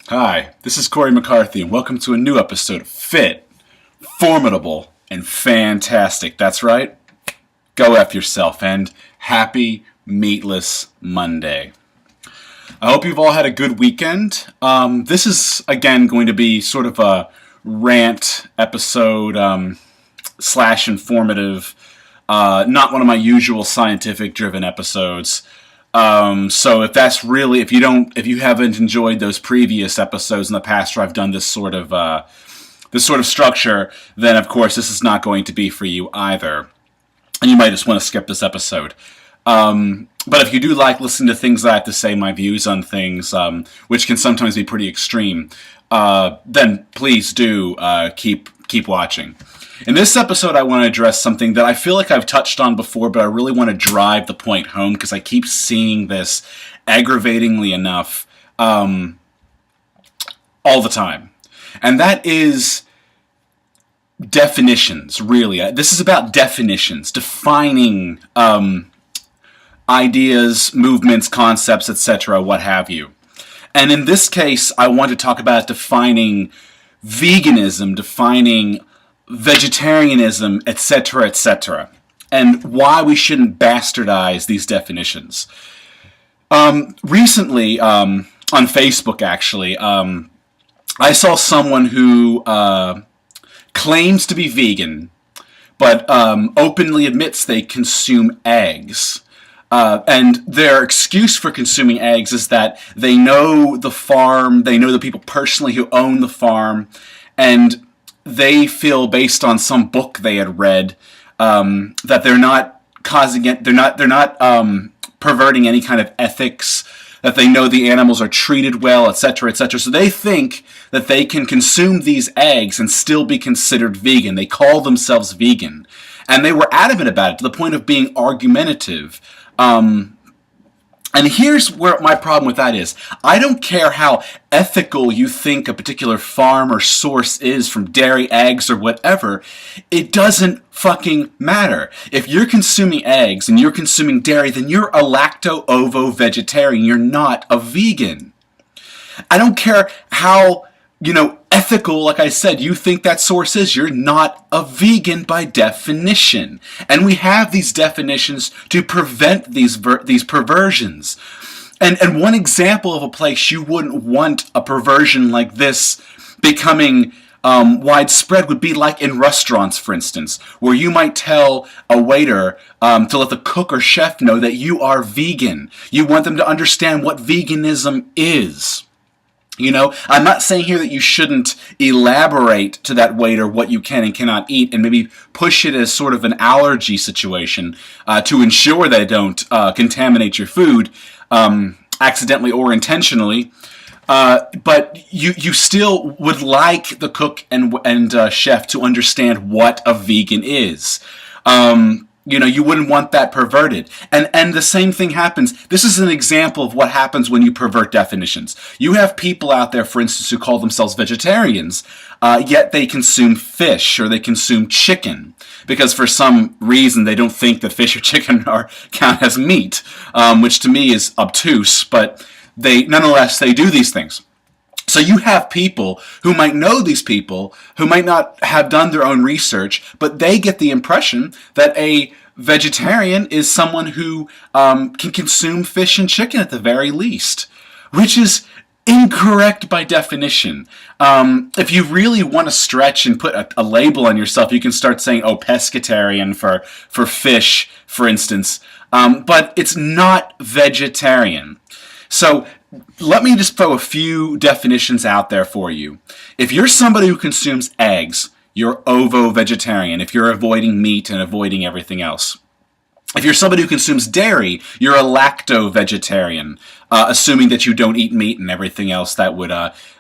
Hi, this is Cory McCarthy, and welcome to a new episode of Fit, Formidable, and Fantastic. That's right, go F yourself, and happy Meatless Monday. I hope you've all had a good weekend. This is, again, going to be sort of a rant episode slash informative, not one of my usual scientific-driven episodes. So if you haven't enjoyed those previous episodes in the past where I've done this sort of structure, then of course this is not going to be for you either, and you might just want to skip this episode. But if you do like listening to things that I have to say, my views on things, which can sometimes be pretty extreme, then please do keep watching. In this episode, I want to address something that I feel like I've touched on before, but I really want to drive the point home because I keep seeing this aggravatingly enough all the time. And that is definitions, really. This is about definitions, defining ideas, movements, concepts, etc., what have you. And in this case, I want to talk about defining veganism, defining vegetarianism, etc., etc., and why we shouldn't bastardize these definitions. Recently, on Facebook, actually, I saw someone who claims to be vegan, but openly admits they consume eggs. And their excuse for consuming eggs is that they know the farm, they know the people personally who own the farm, and they feel, based on some book they had read, that they're not causing it. They're not perverting any kind of ethics. That they know the animals are treated well, etc., etc. So they think that they can consume these eggs and still be considered vegan. They call themselves vegan, and they were adamant about it to the point of being argumentative. And here's where my problem with that is. I don't care how ethical you think a particular farm or source is, from dairy, eggs, or whatever. It doesn't fucking matter. If you're consuming eggs and you're consuming dairy, then you're a lacto-ovo-vegetarian. You're not a vegan. I don't care how, ethical, like I said, you think that source is. You're not a vegan by definition. And we have these definitions to prevent these perversions. And one example of a place you wouldn't want a perversion like this becoming widespread would be like in restaurants, for instance, where you might tell a waiter to let the cook or chef know that you are vegan. You want them to understand what veganism is. I'm not saying here that you shouldn't elaborate to that waiter what you can and cannot eat and maybe push it as sort of an allergy situation to ensure they don't contaminate your food accidentally or intentionally. But you still would like the cook and chef to understand what a vegan is. You wouldn't want that perverted. And the same thing happens. This is an example of what happens when you pervert definitions. You have people out there, for instance, who call themselves vegetarians, yet they consume fish or they consume chicken because for some reason they don't think that fish or chicken count as meat, which to me is obtuse, but nonetheless, they do these things. So you have people who might know these people, who might not have done their own research, but they get the impression that a vegetarian is someone who can consume fish and chicken at the very least, which is incorrect by definition. If you really want to stretch and put a label on yourself, you can start saying, pescatarian for fish, for instance, but it's not vegetarian. So let me just throw a few definitions out there for you. If you're somebody who consumes eggs, you're ovo-vegetarian, if you're avoiding meat and avoiding everything else. If you're somebody who consumes dairy, you're a lacto-vegetarian, assuming that you don't eat meat and everything else that would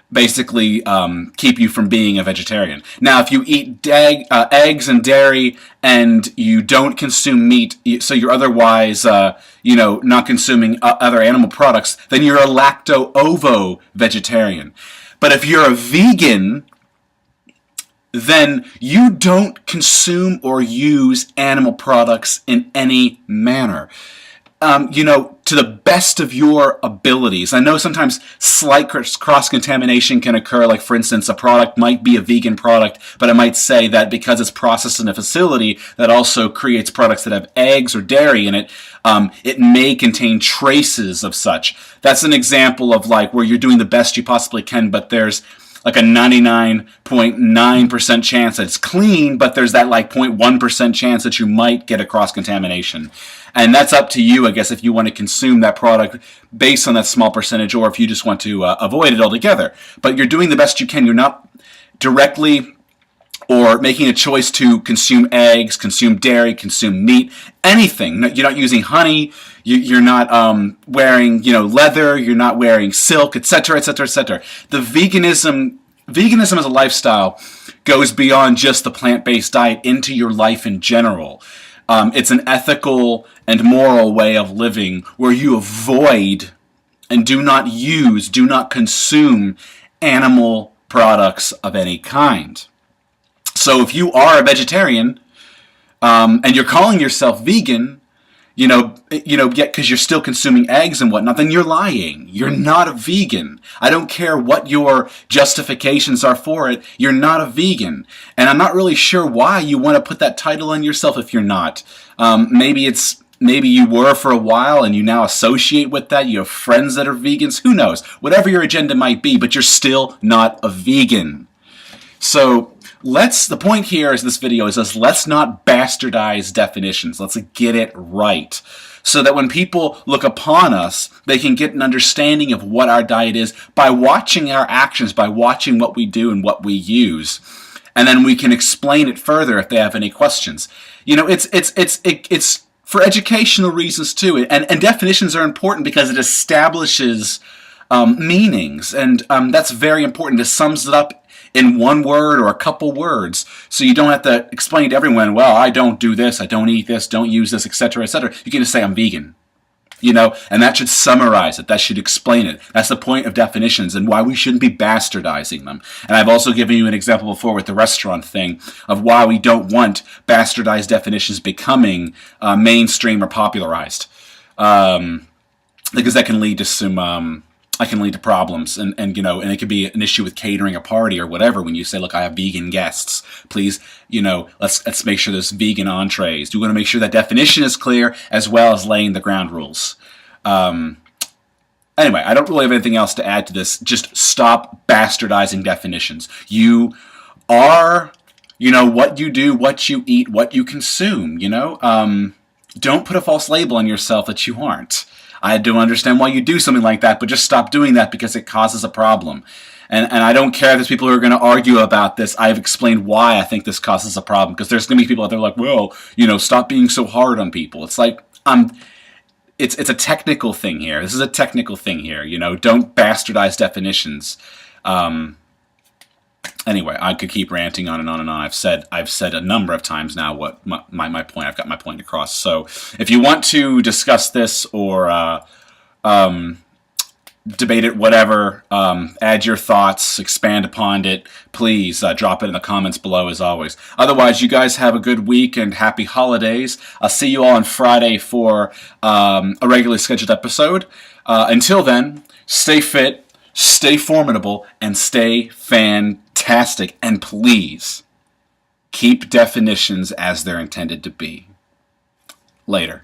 basically keep you from being a vegetarian. Now, if you eat eggs and dairy and you don't consume meat, so you're otherwise, not consuming other animal products, then you're a lacto-ovo-vegetarian. But if you're a vegan, then you don't consume or use animal products in any manner. to the best of your abilities. I know sometimes slight cross-contamination can occur, like for instance, a product might be a vegan product, but it might say that because it's processed in a facility that also creates products that have eggs or dairy in it, it may contain traces of such. That's an example of like where you're doing the best you possibly can, but there's like a 99.9% chance that it's clean, but there's that like 0.1% chance that you might get a cross-contamination. And that's up to you, I guess, if you want to consume that product based on that small percentage or if you just want to avoid it altogether. But you're doing the best you can. You're not directly or making a choice to consume eggs, consume dairy, consume meat, anything. You're not using honey. You're not wearing, leather. You're not wearing silk, etc., etc., etc. The veganism as a lifestyle goes beyond just the plant-based diet into your life in general. It's an ethical and moral way of living where you avoid and do not consume animal products of any kind. So if you are a vegetarian and you're calling yourself vegan, because you're still consuming eggs and whatnot, then you're lying. You're not a vegan. I don't care what your justifications are for it. You're not a vegan. And I'm not really sure why you want to put that title on yourself if you're not. Maybe you were for a while and you now associate with that. You have friends that are vegans. Who knows? Whatever your agenda might be, but you're still not a vegan. So the point here is this video is let's not bastardize definitions. Let's get it right. So that when people look upon us, they can get an understanding of what our diet is by watching our actions, by watching what we do and what we use. And then we can explain it further if they have any questions. It's for educational reasons too. And definitions are important because it establishes meanings. And that's very important. It sums it up in one word or a couple words, so you don't have to explain to everyone, well, I don't do this, I don't eat this, don't use this, etc., etc. You can just say I'm vegan, and that should summarize it. That should explain it. That's the point of definitions and why we shouldn't be bastardizing them. And I've also given you an example before with the restaurant thing of why we don't want bastardized definitions becoming mainstream or popularized, because that can lead to some problems, and it could be an issue with catering a party or whatever. When you say, look, I have vegan guests, please, let's make sure there's vegan entrees. You want to make sure that definition is clear as well as laying the ground rules. Anyway, I don't really have anything else to add to this. Just stop bastardizing definitions. You are, what you do, what you eat, what you consume, don't put a false label on yourself that you aren't. I don't understand why you do something like that, but just stop doing that because it causes a problem. And I don't care if there's people who are going to argue about this. I've explained why I think this causes a problem, because there's going to be people out there like, well, stop being so hard on people. It's like, it's a technical thing here. This is a technical thing here. Don't bastardize definitions. Anyway, I could keep ranting on and on and on. I've said a number of times now what my point. I've got my point across. So if you want to discuss this or debate it, whatever, add your thoughts, expand upon it, please drop it in the comments below as always. Otherwise, you guys have a good week and happy holidays. I'll see you all on Friday for a regularly scheduled episode. Until then, stay fit, stay formidable, and stay fantastic. And please, keep definitions as they're intended to be. Later.